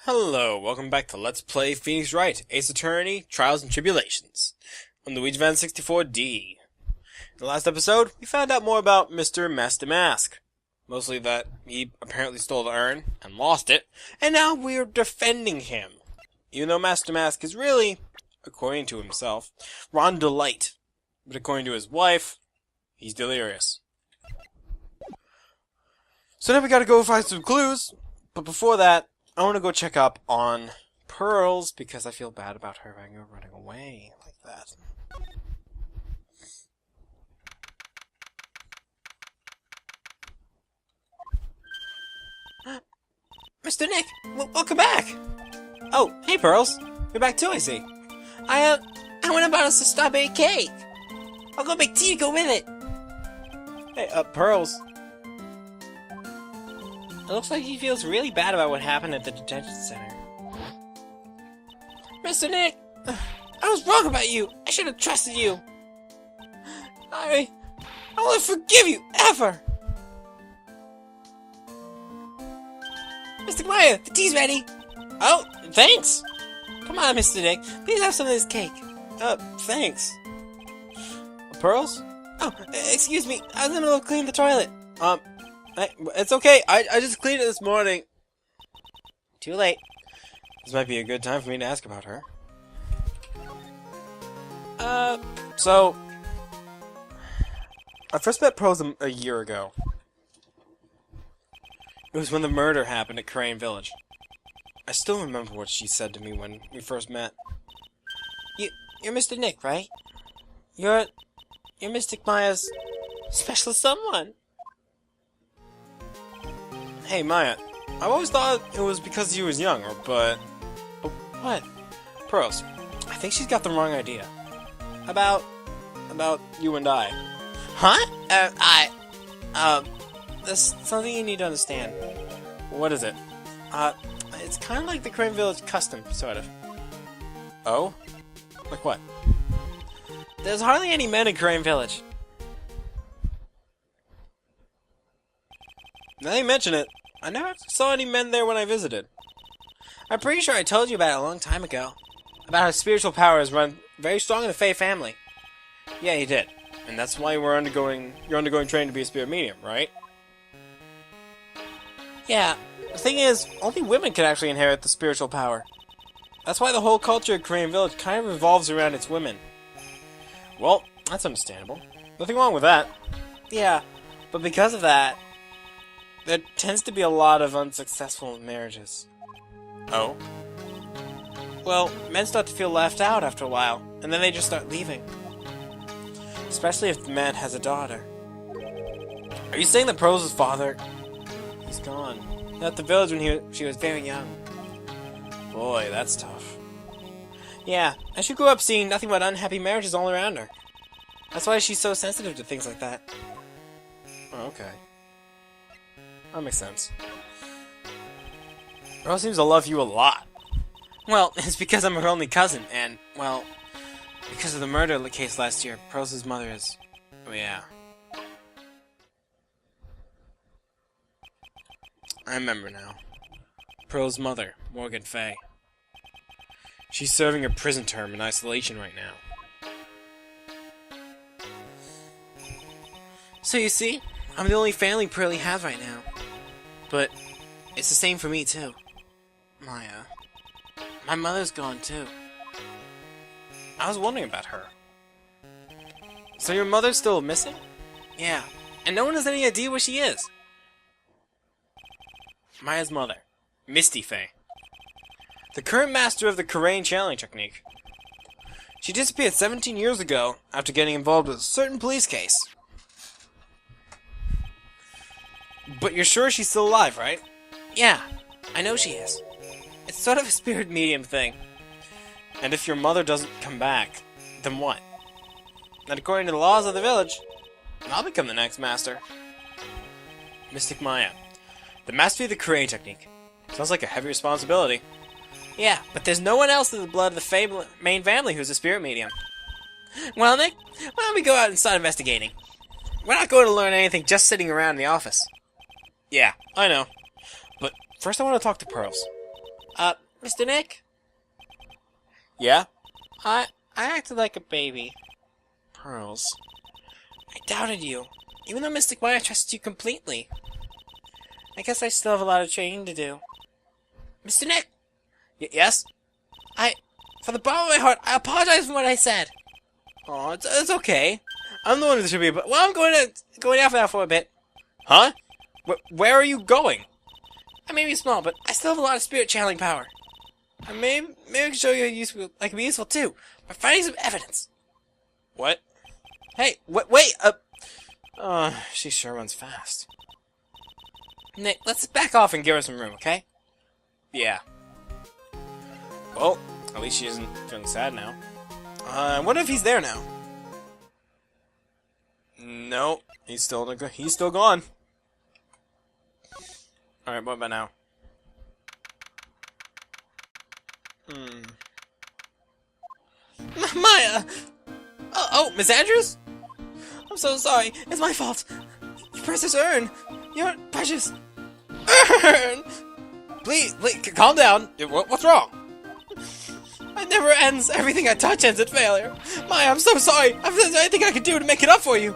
Hello, welcome back to Let's Play Phoenix Wright, Ace Attorney, Trials and Tribulations, on the Luigi Van 64D. In the last episode, we found out more about Mr. Master Mask. Mostly that he apparently stole the urn and lost it, and now we're defending him. Even though Master Mask is really, according to himself, Ron DeLite. But according to his wife, he's delirious. So now we gotta go find some clues, but before that, I want to go check up on Pearls because I feel bad about her running away like that. Mr. Nick, welcome back! Oh, hey Pearls. You're back too, I see. I went and bought us a strawberry cake. I'll go make tea to go with it. Hey, Pearls. It looks like he feels really bad about what happened at the detention center. Mr. Nick! I was wrong about you! I should have trusted you! I won't forgive you, ever! Mr. Maya, the tea's ready! Oh, thanks! Come on, Mr. Nick, please have some of this cake. Thanks. Pearls? Oh, excuse me, I was in the middle of cleaning the toilet. It's okay. I just cleaned it this morning. Too late. This might be a good time for me to ask about her. So I first met Pearls a year ago. It was when the murder happened at Crane Village. I still remember what she said to me when we first met. You're Mr. Nick, right? You're Mystic Maya's special someone. Hey, Maya, I've always thought it was because he was younger, but what? Pearls, I think she's got the wrong idea. About you and I. Huh? There's something you need to understand. What is it? It's kind of like the Crane Village custom, sort of. Oh? Like what? There's hardly any men in Crane Village. Now that you mention it, I never saw any men there when I visited. I'm pretty sure I told you about it a long time ago. About how spiritual powers run very strong in the Fae family. Yeah, you did. And that's why you're undergoing training to be a spirit medium, right? Yeah, the thing is, only women can actually inherit the spiritual power. That's why the whole culture of Korean Village kind of revolves around its women. Well, that's understandable. Nothing wrong with that. Yeah, but because of that, there tends to be a lot of unsuccessful marriages. Oh? Well, men start to feel left out after a while, and then they just start leaving. Especially if the man has a daughter. Are you saying that Pearls' father... He's gone. He left the village when she was very young. Boy, that's tough. Yeah, and she grew up seeing nothing but unhappy marriages all around her. That's why she's so sensitive to things like that. Oh, okay. That makes sense. Pearl seems to love you a lot. Well, it's because I'm her only cousin, and, well, because of the murder case last year, Pearl's mother is... Oh, yeah. I remember now. Pearl's mother, Morgan Fay. She's serving a prison term in isolation right now. So you see, I'm the only family Pearlie has right now. But it's the same for me, too. My mother's gone, too. I was wondering about her. So your mother's still missing? Yeah, and no one has any idea where she is. Maya's mother, Misty Fay. The current master of the Korean channeling technique. She disappeared 17 years ago after getting involved with a certain police case. But you're sure she's still alive, right? Yeah, I know she is. It's sort of a spirit medium thing. And if your mother doesn't come back, then what? Then according to the laws of the village, I'll become the next master. Mystic Maya. The mastery of the Korean technique. Sounds like a heavy responsibility. Yeah, but there's no one else in the blood of the main family who's a spirit medium. Well, Nick, why don't we go out and start investigating? We're not going to learn anything just sitting around in the office. Yeah, I know. But first I want to talk to Pearls. Mr. Nick? Yeah? I acted like a baby. Pearls. I doubted you, even though Mystic Maya trusted you completely. I guess I still have a lot of training to do. Mr. Nick! Yes? For the bottom of my heart, I apologize for what I said. Oh, it's okay. I'm the one who should be, but well, I'm going out now for a bit. Huh? Where are you going? I may be small, but I still have a lot of spirit channeling power. Maybe I can show you how I can be useful too, by finding some evidence. What? Hey, wait, she sure runs fast. Nick, let's back off and give her some room, okay? Yeah. Well, at least she isn't feeling sad now. I wonder if he's there now. No, he's still gone. Alright, what about now? Maya! Oh, Miss Andrews? I'm so sorry. It's my fault. You precious urn. Your precious urn. Please, calm down. What's wrong? It never ends. Everything I touch ends in failure. Maya, I'm so sorry. If there's anything I can do to make it up for you.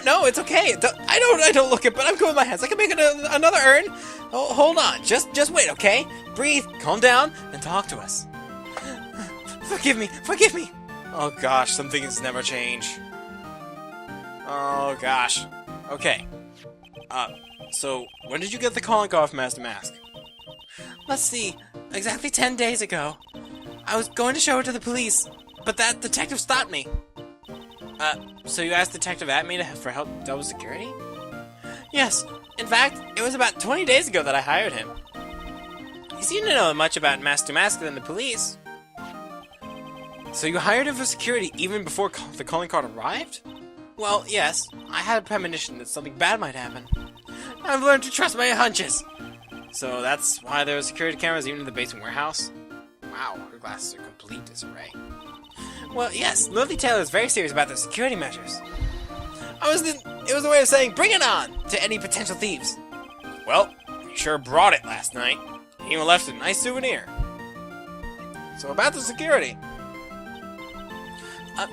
No, it's okay. I don't look it, but I'm good with my hands. I can make another urn. Oh, hold on. Just wait, okay? Breathe, calm down, and talk to us. Forgive me. Oh gosh, some things never change. Oh gosh. Okay. So when did you get the calling card from Master Mask? Let's see. Exactly 10 days ago. I was going to show it to the police, but that detective stopped me. So you asked Detective Atme for help double security? Yes. In fact, it was about 20 days ago that I hired him. He seemed to know much about Master Mask than the police. So you hired him for security even before the calling card arrived? Well, yes. I had a premonition that something bad might happen. I've learned to trust my hunches. So that's why there are security cameras even in the basement warehouse? Wow, her glasses are complete disarray. Well, yes, Lily Taylor is very serious about the security measures. It was a way of saying, bring it on, to any potential thieves. Well, you sure brought it last night. You even left a nice souvenir. So about the security.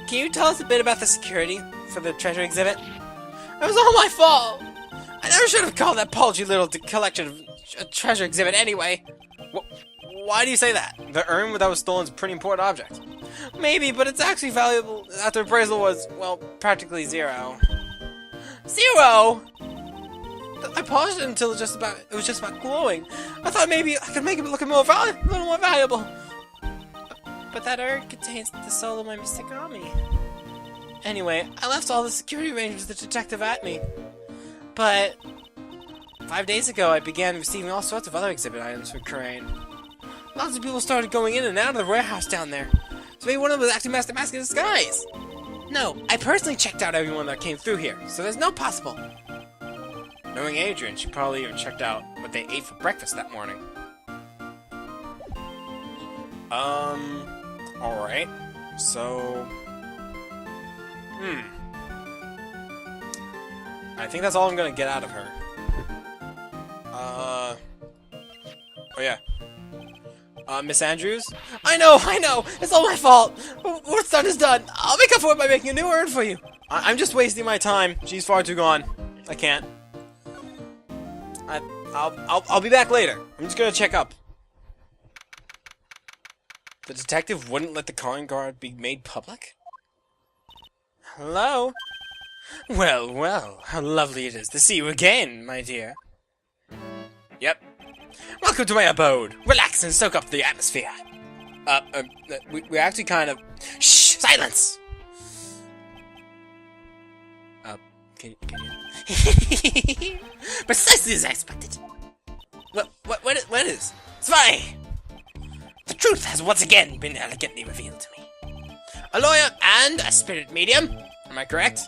Can you tell us a bit about the security for the treasure exhibit? It was all my fault. I never should have called that paltry little collection a treasure exhibit anyway. Why do you say that? The urn that was stolen is a pretty important object. Maybe, but it's actually valuable after appraisal was, well, practically zero. Zero? I polished it until it was just about glowing. I thought maybe I could make it look a little more valuable. But that urn contains the soul of my mystic army. Anyway, I left all the security arrangements to Detective Atme. But 5 days ago, I began receiving all sorts of other exhibit items from Crane. Lots of people started going in and out of the warehouse down there. So maybe one of them was actually Master Mask in disguise. No, I personally checked out everyone that came through here, so there's no possible. Knowing Adrian, she probably even checked out what they ate for breakfast that morning. Alright. So... I think that's all I'm gonna get out of her. Oh yeah. Miss Andrews? I know! It's all my fault! What's done is done! I'll make up for it by making a new urn for you! I'm just wasting my time. She's far too gone. I can't. I'll be back later. I'm just gonna check up. The detective wouldn't let the calling card be made public? Hello? Well, how lovely it is to see you again, my dear. Yep. Welcome to my abode. Relax and soak up the atmosphere. We actually kind of... Shh! Silence! Can you... Precisely as I expected. What is? Zwei! The truth has once again been elegantly revealed to me. A lawyer and a spirit medium. Am I correct?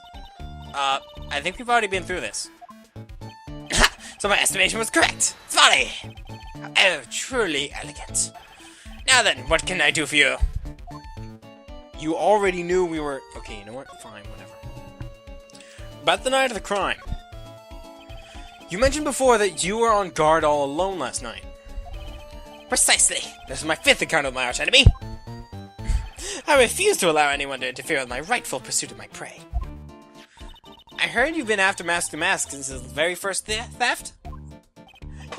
I think we've already been through this. So my estimation was correct. Zwei! Oh, truly elegant. Now then, what can I do for you? You already knew we were... Okay, you know what? Fine, whatever. About the night of the crime. You mentioned before that you were on guard all alone last night. Precisely. This is my 5th encounter with my archenemy. I refuse to allow anyone to interfere with my rightful pursuit of my prey. I heard you've been after Mask to Mask since his very first theft?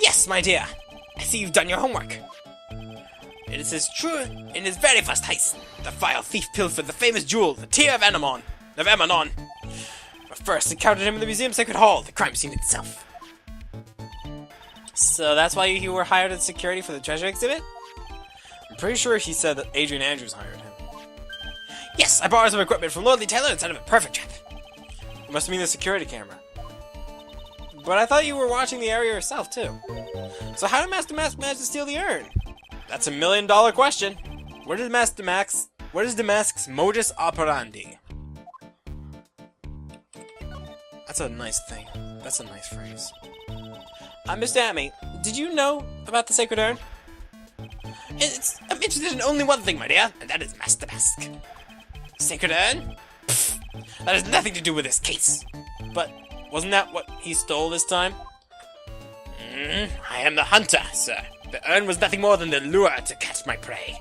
Yes, my dear. I see you've done your homework. It is true in his very first heist. The vile thief pilfered the famous jewel, the Tear of Emanon. But first encountered him in the museum's Sacred Hall, the crime scene itself. So that's why you were hired as security for the treasure exhibit? I'm pretty sure he said that Adrian Andrews hired him. Yes, I borrowed some equipment from Lordly Taylor and set up a perfect trap. It must mean the security camera. But I thought you were watching the area yourself, too. So how did Master Mask manage to steal the urn? That's a $1 million question. What is Damask's modus operandi? That's a nice thing. That's a nice phrase. Mr. Amy, did you know about the Sacred Urn? I'm interested in only one thing, my dear, and that is Master Mask. Sacred Urn? Pfft, that has nothing to do with this case. But wasn't that what he stole this time? I am the hunter, sir. The urn was nothing more than the lure to catch my prey.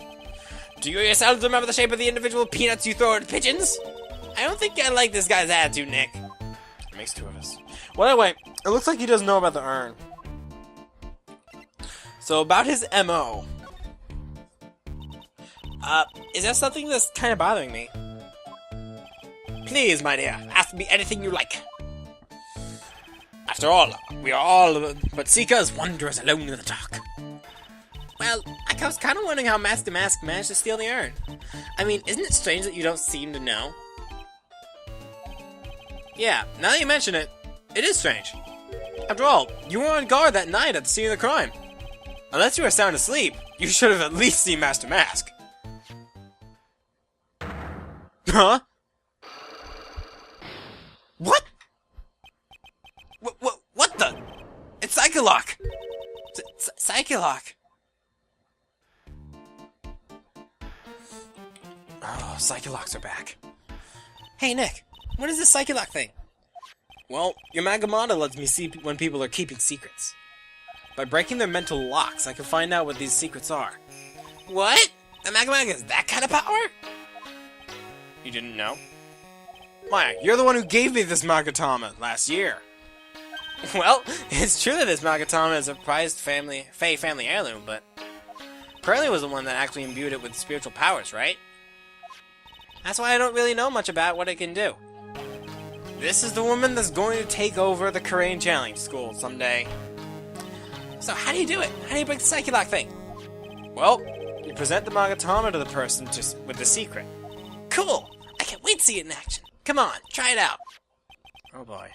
Do you yourselves remember the shape of the individual peanuts you throw at pigeons? I don't think I like this guy's attitude, Nick. It makes 2 of us. Well, anyway, it looks like he doesn't know about the urn. So, about his MO. Is that something that's kind of bothering me? Please, my dear, ask me anything you like. After all, we are all but seekers, wanderers alone in the dark. Well, I was kind of wondering how Master Mask managed to steal the urn. I mean, isn't it strange that you don't seem to know? Yeah, now that you mention it, it is strange. After all, you were on guard that night at the scene of the crime. Unless you were sound asleep, you should have at least seen Master Mask. Huh? What? What the? It's Psyche-lock! Psyche-lock! Oh, Psyche-locks are back. Hey, Nick, what is this Psyche-lock thing? Well, your Magamata lets me see when people are keeping secrets. By breaking their mental locks, I can find out what these secrets are. What? The Magamata has that kind of power? You didn't know? Why, you're the one who gave me this Magatama last year. Well, it's true that this Magatama is a prized family heirloom, but Pearlie was the one that actually imbued it with spiritual powers, right? That's why I don't really know much about what it can do. This is the woman that's going to take over the Korean Challenge School someday. So how do you do it? How do you break the Psyche-lock thing? Well, you present the Magatama to the person just with the secret. Cool! I can't wait to see it in action. Come on, try it out. Oh boy.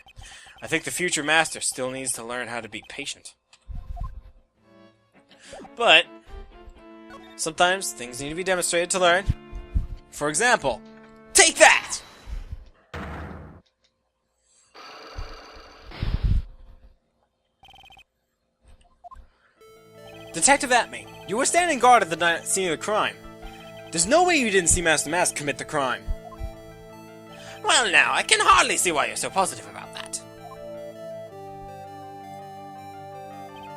I think the future master still needs to learn how to be patient. But sometimes things need to be demonstrated to learn. For example, take that! Detective Atme, you were standing guard at the scene of the crime. There's no way you didn't see Master Mask commit the crime. Well now, I can hardly see why you're so positive about that.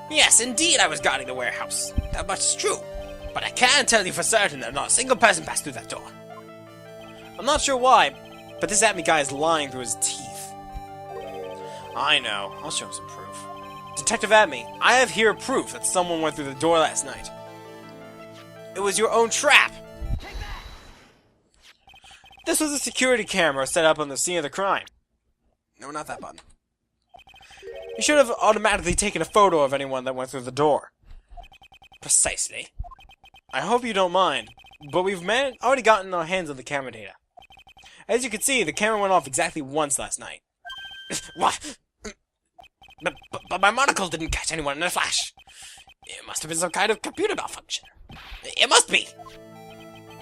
Yes, indeed I was guarding the warehouse. That much is true. But I can tell you for certain that not a single person passed through that door. I'm not sure why, but this Atme guy is lying through his teeth. I know. I'll show him some proof. Detective Atme, I have here proof that someone went through the door last night. It was your own trap! This was a security camera set up on the scene of the crime. No, not that button. You should have automatically taken a photo of anyone that went through the door. Precisely. I hope you don't mind, but we've already gotten our hands on the camera data. As you can see, the camera went off exactly once last night. What? But my monocle didn't catch anyone in a flash. It must have been some kind of computer malfunction. It must be!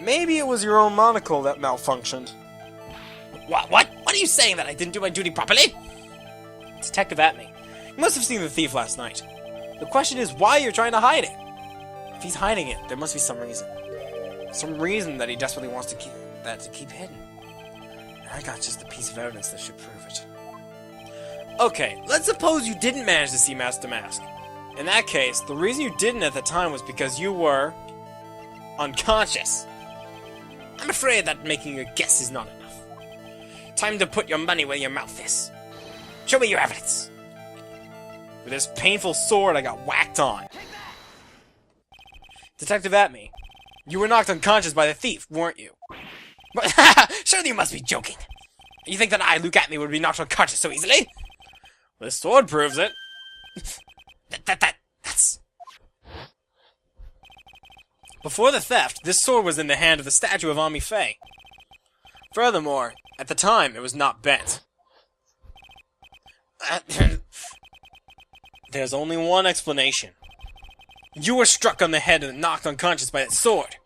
Maybe it was your own monocle that malfunctioned. What? What are you saying, that I didn't do my duty properly? Detective Atme, you must have seen the thief last night. The question is why you're trying to hide it. If he's hiding it, there must be some reason. Some reason that he desperately wants to keep hidden. And I got just a piece of evidence that should prove it. Okay, let's suppose you didn't manage to see Master Mask. In that case, the reason you didn't at the time was because you were... unconscious. I'm afraid that making a guess is not enough. Time to put your money where your mouth is. Show me your evidence. With this painful sword I got whacked on. Detective Atme, you were knocked unconscious by the thief, weren't you? Surely you must be joking. You think that I, Luke Atme, would be knocked unconscious so easily? Well, this sword proves it. That's... Before the theft, this sword was in the hand of the statue of Ami Faye. Furthermore, at the time, it was not bent. There's only one explanation. You were struck on the head and knocked unconscious by that sword.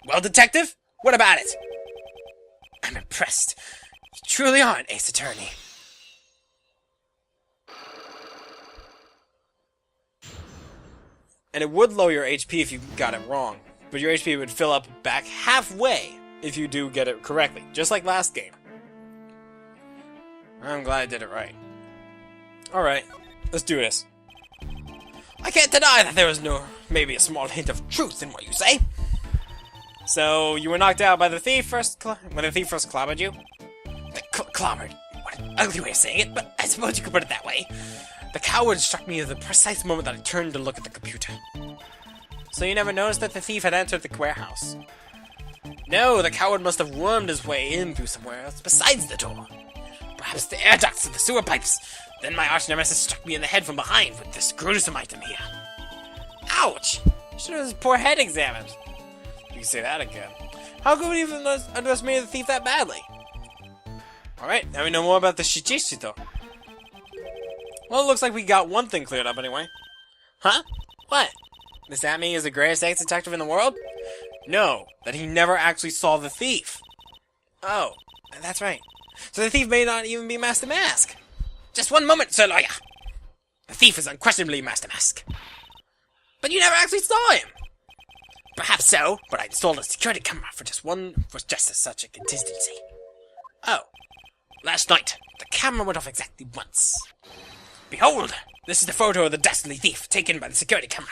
Well, detective, what about it? I'm impressed. You truly are an ace attorney. And it would lower your HP if you got it wrong, but your HP would fill up back halfway if you do get it correctly, just like last game. I'm glad I did it right. Alright, let's do this. I can't deny that there was maybe a small hint of truth in what you say. So, you were knocked out by the thief when the thief first clobbered you? Clobbered? What an ugly way of saying it, but I suppose you could put it that way. The coward struck me at the precise moment that I turned to look at the computer. So you never noticed that the thief had entered the warehouse? No, the coward must have wormed his way in through somewhere else besides the door. Perhaps the air ducts of the sewer pipes. Then my arch nemesis struck me in the head from behind with this gruesome item here. Ouch! Should have his poor head examined. You can say that again. How could we even underestimate the thief that badly? Alright, now we know more about the Shichishito. Well, it looks like we got one thing cleared up anyway. Huh? What? Does that mean he's the greatest ace detective in the world? No, that he never actually saw the thief. Oh, that's right. So the thief may not even be Master Mask. Just one moment, Sir Lawyer. The thief is unquestionably Master Mask. But you never actually saw him. Perhaps so, but I installed a security camera for just such a contingency. Oh, last night, the camera went off exactly once. Behold, this is the photo of the dastardly thief taken by the security camera.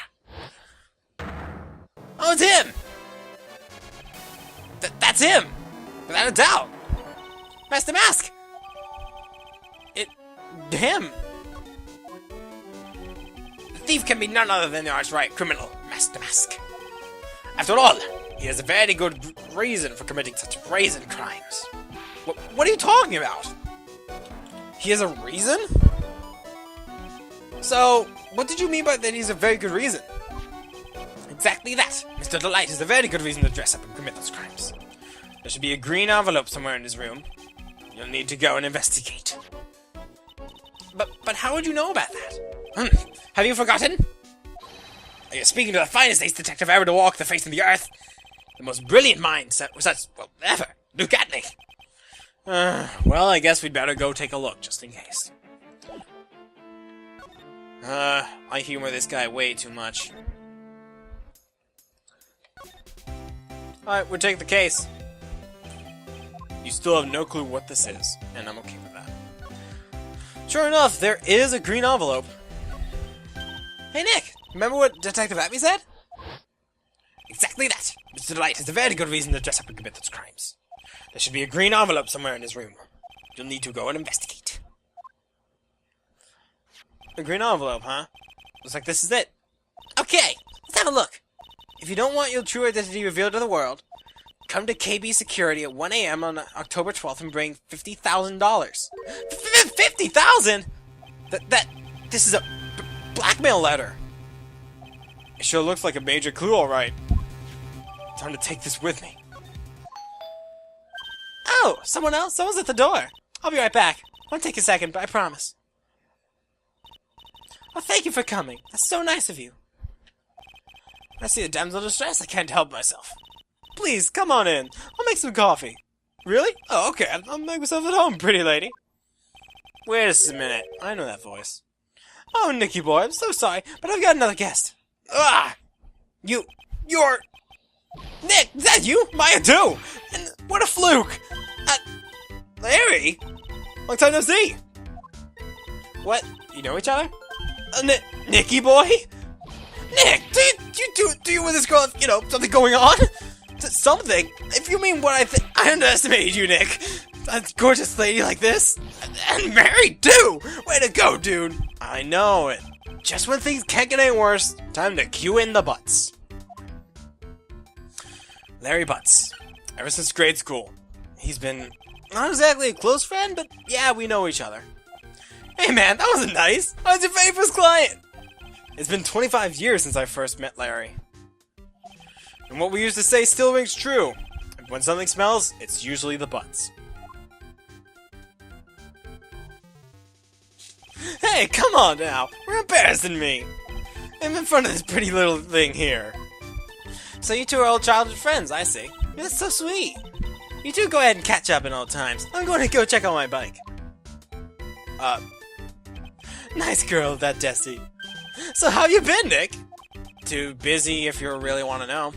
Oh, it's him! That's him! Without a doubt! Master Mask! Him! The thief can be none other than the arch-right criminal, Master Mask. After all, he has a very good reason for committing such brazen crimes. What are you talking about? He has a reason? So, what did you mean by that he's a very good reason? Exactly that. Mr. DeLite has a very good reason to dress up and commit those crimes. There should be a green envelope somewhere in his room. You'll need to go and investigate. But how would you know about that? Have you forgotten? Are you speaking to the finest ace detective ever to walk the face of the earth? The most brilliant mind ever. Luke Atme. Well, I guess we'd better go take a look, just in case. I humor this guy way too much. Alright, we'll take the case. You still have no clue what this is, and I'm okay with that. Sure enough, there is a green envelope. Hey Nick, remember what Detective Atme said? Exactly that. Mr. DeLite has a very good reason to dress up and commit those crimes. There should be a green envelope somewhere in his room. You'll need to go and investigate. A green envelope, huh? Looks like this is it. Okay, let's have a look. If you don't want your true identity revealed to the world, come to KB Security at 1 a.m. on October 12th and bring $50,000. $50,000? This is a blackmail letter. It sure looks like a major clue, alright. Time to take this with me. Oh, someone else? Someone's at the door. I'll be right back. Won't take a second, but I promise. Oh, thank you for coming. That's so nice of you. When I see a damsel in distress, I can't help myself. Please, come on in. I'll make some coffee. Really? Oh, okay. I'll make myself at home, pretty lady. Wait a minute. I know that voice. Oh, Nicky boy, I'm so sorry, but I've got another guest. Ah! You're... Nick, is that you? Maya too! And what a fluke! Larry? Long time no see! What? You know each other? Nicky boy? Nick, do you with this girl have, something going on? Something? If you mean what I think, I underestimated you, Nick. A gorgeous lady like this? And married, too! Way to go, dude! I know it. Just when things can't get any worse, time to cue in the Butts. Larry Butts. Ever since grade school. He's been not exactly a close friend, but yeah, we know each other. Hey man, that wasn't nice! I was your very first client! It's been 25 years since I first met Larry. And what we used to say still rings true. When something smells, it's usually the Butts. Hey, come on now! We're embarrassing me! I'm in front of this pretty little thing here. So you two are old childhood friends, I see. That's so sweet. You two go ahead and catch up in old times. I'm going to go check on my bike. Nice girl, that Desi. So how you been, Nick? Too busy if you really want to know.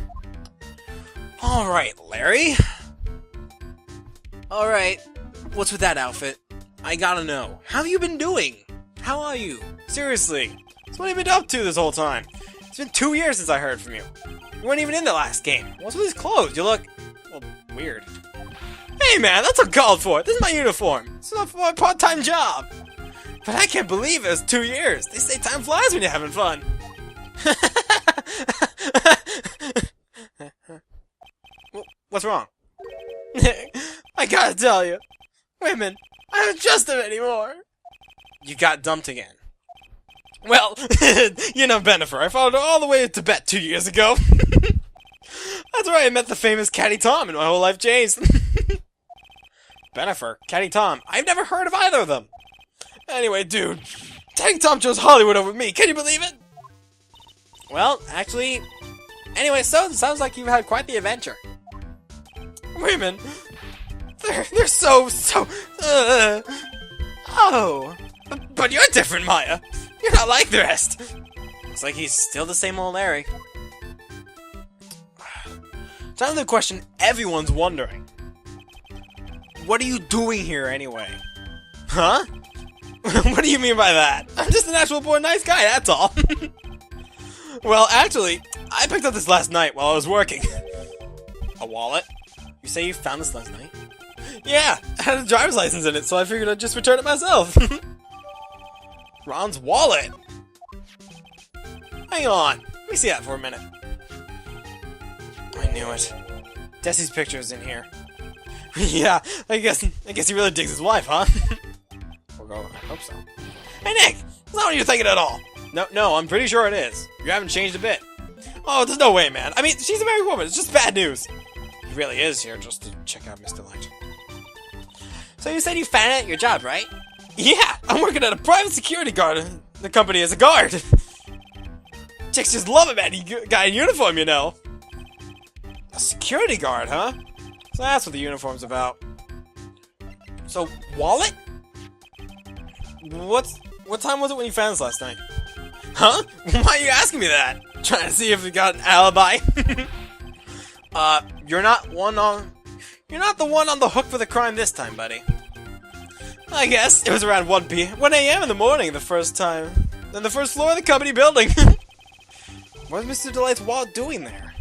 Alright, Larry. Alright, what's with that outfit? I gotta know. How have you been doing? How are you? Seriously. So what have you been up to this whole time? It's been 2 years since I heard from you. You weren't even in the last game. What's with these clothes? You look, well, weird. Hey man, that's uncalled for. This is my uniform. This is my part-time job. But I can't believe it was 2 years. They say time flies when you're having fun. What's wrong? I gotta tell you. Women, I don't trust them anymore. You got dumped again. Well, Bennifer, I followed her all the way to Tibet 2 years ago. That's where I met the famous Caddy Tom and my whole life changed. Bennifer, Caddy Tom, I've never heard of either of them. Anyway, dude, Caddy Tom chose Hollywood over me, can you believe it? Well, actually, anyway, so it sounds like you've had quite the adventure. Women, they're so, oh, but you're different, Maya. You're not like the rest. Looks like he's still the same old Larry. Time for the question everyone's wondering. What are you doing here anyway? Huh? What do you mean by that? I'm just a natural born nice guy, that's all. Well, actually, I picked up this last night while I was working. A wallet? You say you found this last night? Yeah, it had a driver's license in it, so I figured I'd just return it myself. Ron's wallet? Hang on, let me see that for a minute. I knew it. Desi's picture is in here. Yeah, I guess he really digs his wife, huh? I hope so. Hey Nick, that's not what you're thinking at all. No, I'm pretty sure it is. You haven't changed a bit. Oh, there's no way, man. I mean, she's a married woman. It's just bad news. He really is here just to check out Mr. Light. So you said you found it at your job, right? Yeah, I'm working at a private security guard. The company is a guard. Chicks just love a man guy in uniform, you know. A security guard, huh? So that's what the uniform's about. So, wallet? What time was it when you found this last night? Huh? Why are you asking me that? Trying to see if we got an alibi? You're not the one on the hook for the crime this time, buddy. I guess it was around 1 a.m. in the morning the first time. On the first floor of the company building. What's Mr. DeLite's wallet doing there?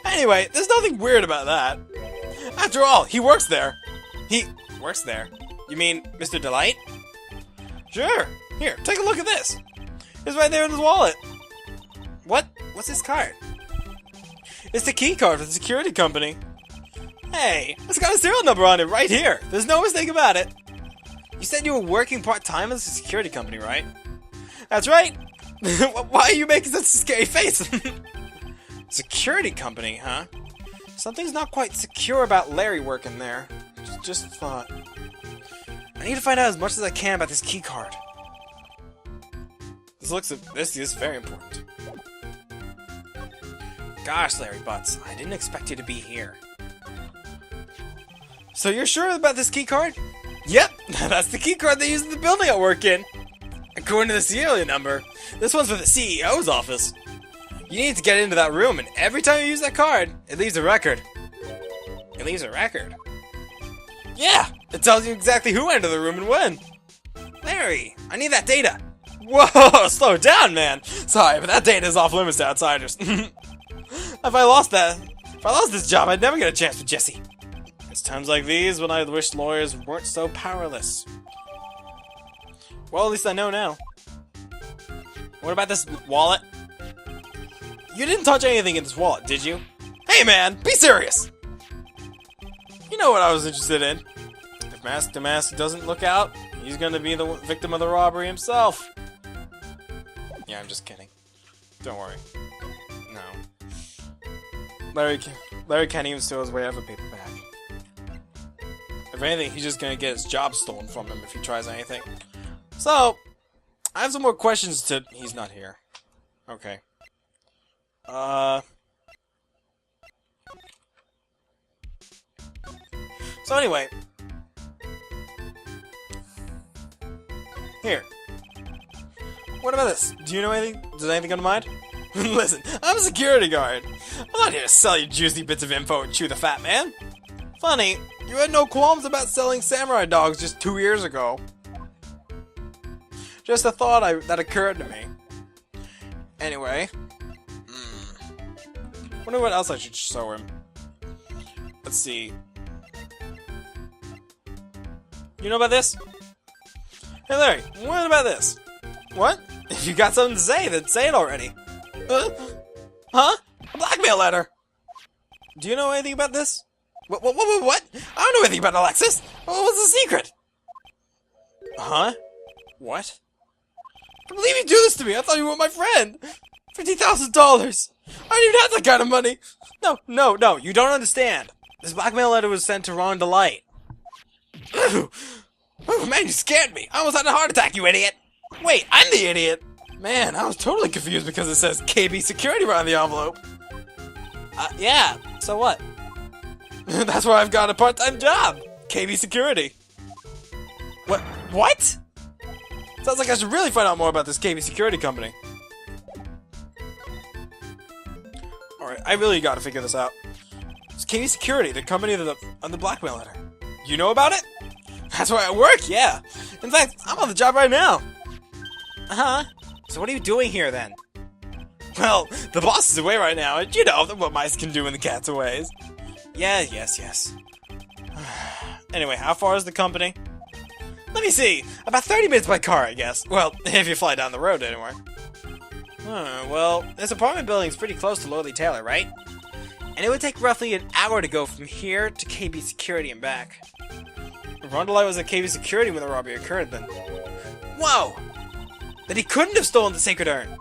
Anyway, there's nothing weird about that. After all, he works there. He works there? You mean Mr. DeLite? Sure. Here, take a look at this. It's right there in his wallet. What? What's this card? It's the key card for the security company. Hey, it's got a serial number on it right here. There's no mistake about it. You said you were working part-time at the security company, right? That's right. Why are you making such a scary face? Security company, huh? Something's not quite secure about Larry working there. Just thought. I need to find out as much as I can about this key card. This is very important. Gosh, Larry Butts, I didn't expect you to be here. So you're sure about this key card? Yep, that's the key card they use in the building I work in. According to the serial number, this one's for the CEO's office. You need to get into that room, and every time you use that card, it leaves a record. It leaves a record? Yeah, it tells you exactly who entered the room and when. Larry, I need that data. Whoa, slow down, man. Sorry, but that date is off limits to outsiders. If I lost this job, I'd never get a chance with Jesse. It's times like these when I wish lawyers weren't so powerless. Well, at least I know now. What about this wallet? You didn't touch anything in this wallet, did you? Hey man, be serious! You know what I was interested in. If Master Mask doesn't look out, he's gonna be the victim of the robbery himself. Yeah, I'm just kidding. Don't worry. No. Larry can't even steal his way out of a paper bag. If anything, he's just gonna get his job stolen from him if he tries anything. So, I have some more questions to... He's not here. Okay. So anyway. Here. What about this? Do you know anything? Does anything come to mind? Listen, I'm a security guard. I'm not here to sell you juicy bits of info and chew the fat, man. Funny, you had no qualms about selling samurai dogs just 2 years ago. Just a thought that occurred to me. Anyway. Wonder what else I should show him. Let's see. You know about this? Hey Larry, what about this? What? If you got something to say, then say it already. Huh? A blackmail letter! Do you know anything about this? What? I don't know anything about Alexis! What's the secret? Huh? What? I can't believe you do this to me! I thought you were my friend! $50,000! I don't even have that kind of money! No, you don't understand. This blackmail letter was sent to Ron DeLite. Oh man, you scared me! I almost had a heart attack, you idiot! Wait, I'm the idiot! Man, I was totally confused because it says KB Security right on the envelope. Yeah, so what? That's why I've got a part-time job! KB Security. What? Sounds like I should really find out more about this KB Security company. Alright, I really gotta figure this out. It's KB Security, the company on the blackmail letter. You know about it? That's where I work, yeah. In fact, I'm on the job right now. Uh-huh. So what are you doing here, then? Well, the boss is away right now, and you know what mice can do when the cat's away. Yes. Anyway, how far is the company? Let me see. About 30 minutes by car, I guess. Well, if you fly down the road anywhere. Well, this apartment building's pretty close to Lordly Taylor, right? And it would take roughly an hour to go from here to KB Security and back. If Ron DeLite was at KB Security when the robbery occurred, then... Whoa! Then he couldn't have stolen the sacred urn!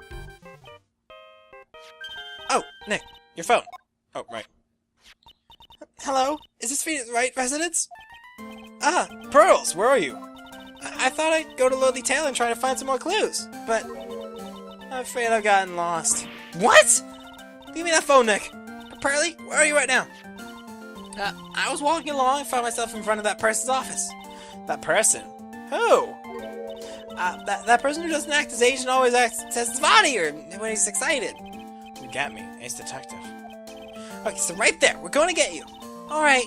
Oh, Nick, your phone. Oh, right. Hello? Is this Phoenix Wright residence? Ah, Pearls, where are you? I thought I'd go to Lordly Taylor and try to find some more clues, but... I'm afraid I've gotten lost. What? Give me that phone, Nick. Pearly, where are you right now? I was walking along and found myself in front of that person's office. That person? Who? That person who doesn't act his age and always says it's funny or when he's excited. You got me, ace detective. Okay, so right there, we're going to get you. Alright,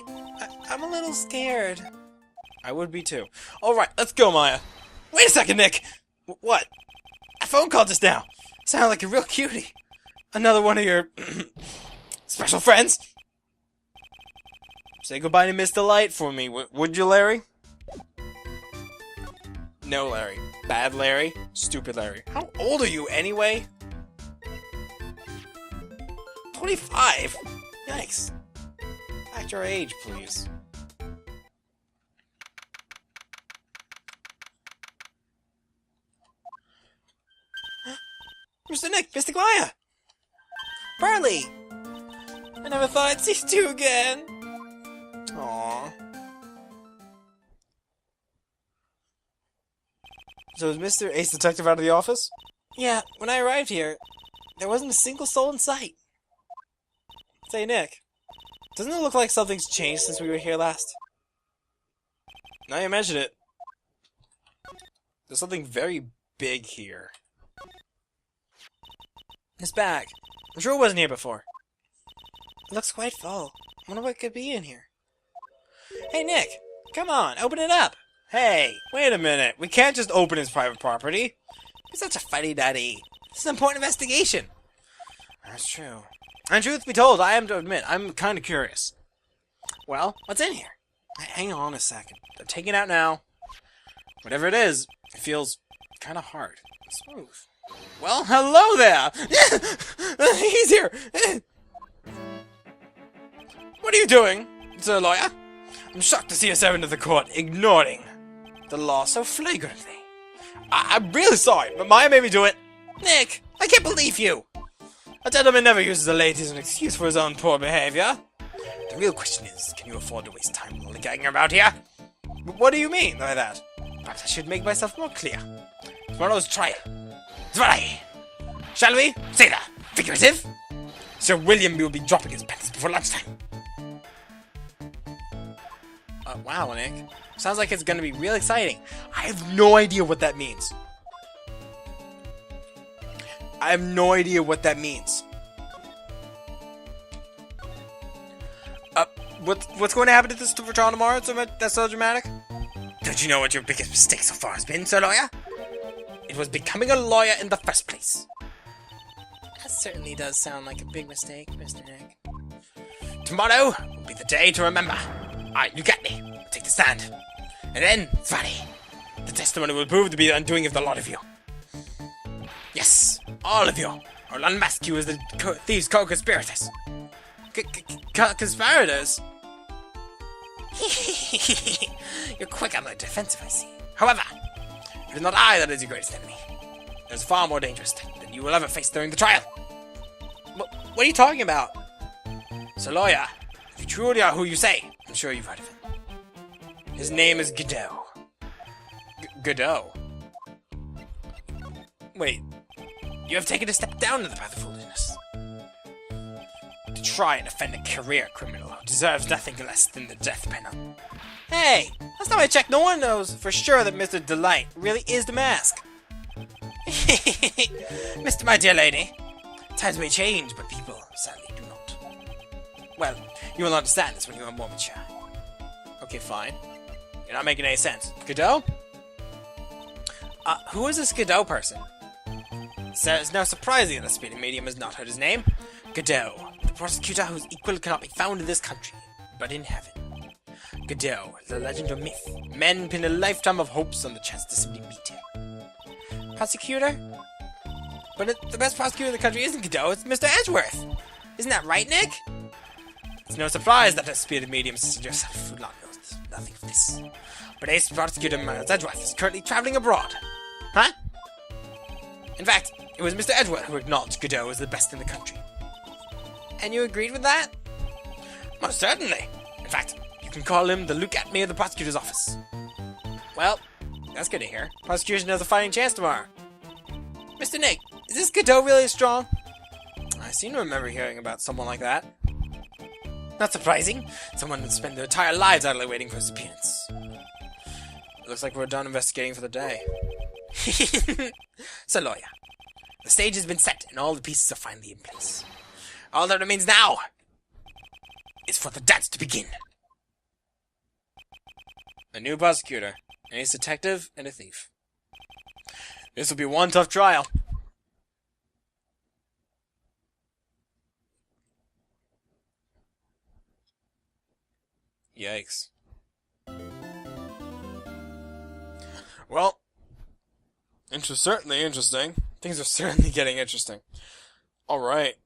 I'm a little scared. I would be too. Alright, let's go, Maya. Wait a second, Nick! What? A phone call just now. Sounded like a real cutie. Another one of your... special friends? Say goodbye to Miss DeLite for me, would you, Larry? No, Larry. Bad Larry. Stupid Larry. How old are you, anyway? 25? Yikes. Act your age, please. Mr. Nick, Mr. Glaya! Pearly! I never thought I'd see you again! Aww. So is Mr. Ace Detective out of the office? Yeah, when I arrived here, there wasn't a single soul in sight. Say, Nick, doesn't it look like something's changed since we were here last? Now you mention it, there's something very big here. This bag. I'm sure it wasn't here before. It looks quite full. I wonder what could be in here. Hey, Nick! Come on, open it up! Hey, wait a minute. We can't just open his private property. You're such a funny daddy. This is an important investigation. That's true. And truth be told, I am to admit, I'm kind of curious. Well, what's in here? Hang on a second. I'm taking it out now. Whatever it is, it feels kind of hard. Smooth. Well, hello there! He's here! What are you doing, Sir Lawyer? I'm shocked to see a servant of the court ignoring the law so flagrantly. I'm really sorry, but Maya made me do it. Nick, I can't believe you! A gentleman never uses a lady as an excuse for his own poor behavior. The real question is, can you afford to waste time lollygagging about here? What do you mean by that? Perhaps I should make myself more clear. Tomorrow's trial. Right. Shall we? Say that. Figurative. Sir William will be dropping his pennies before lunchtime. Wow, Nick. Sounds like it's going to be real exciting. I have no idea what that means. I have no idea what that means. What's going to happen to this trial tomorrow? That's so dramatic? Don't you know what your biggest mistake so far has been, Sir Lawyer? It was becoming a lawyer in the first place. That certainly does sound like a big mistake, Mr. Nick. Tomorrow will be the day to remember. Alright, look at me. Take the stand. And then, Svani, the testimony will prove to be the undoing of the lot of you. Yes, all of you. I'll unmask you as the thieves' co-conspirators. Conspirators? You're quick on the defensive, I see. However, it is not I that is your greatest enemy. There's a far more dangerous thing than you will ever face during the trial. What are you talking about? So, lawyer, if you truly are who you say, I'm sure you've heard of him. His name is Godot. Godot? Wait, you have taken a step down in the path of foolishness. To try and defend a career criminal who deserves nothing less than the death penalty. Hey, last time I checked, no one knows for sure that Mr. DeLite really is the mask. Mr. My dear lady, times may change, but people sadly do not. Well, you will understand this when you are more mature. Okay, fine. You're not making any sense. Godot? Who is this Godot person? So it's now surprising that the spirit medium has not heard his name. Godot, the prosecutor whose equal cannot be found in this country, but in heaven. Godot, the legend or myth. Men pin a lifetime of hopes on the chance to simply meet him. Prosecutor? But the best prosecutor in the country isn't Godot, it's Mr. Edgeworth. Isn't that right, Nick? It's no surprise that a spirited medium such as yourself would not know nothing of this. But Ace Prosecutor Miles Edgeworth is currently traveling abroad. Huh? In fact, it was Mr. Edgeworth who acknowledged Godot as the best in the country. And you agreed with that? Most certainly. In fact, you can call him the look at me of the prosecutor's office. Well, that's good to hear. Prosecution has a fighting chance tomorrow. Mr. Nick, is this Godot really strong? I seem to remember hearing about someone like that. Not surprising. Someone would spend their entire lives idly waiting for his appearance. It looks like we're done investigating for the day. So, lawyer, the stage has been set and all the pieces are finally in place. All that remains now is for the dance to begin. A new prosecutor, an ace detective, and a thief. This will be one tough trial. Yikes. Well, certainly interesting. Things are certainly getting interesting. Alright.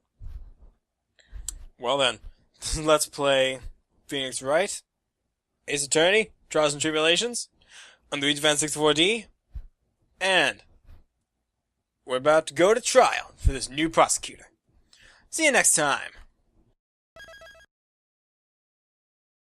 Well then, let's play Phoenix Wright, Ace Attorney, Trials and Tribulations, on the Wii Advance 64D, and we're about to go to trial for this new prosecutor. See you next time.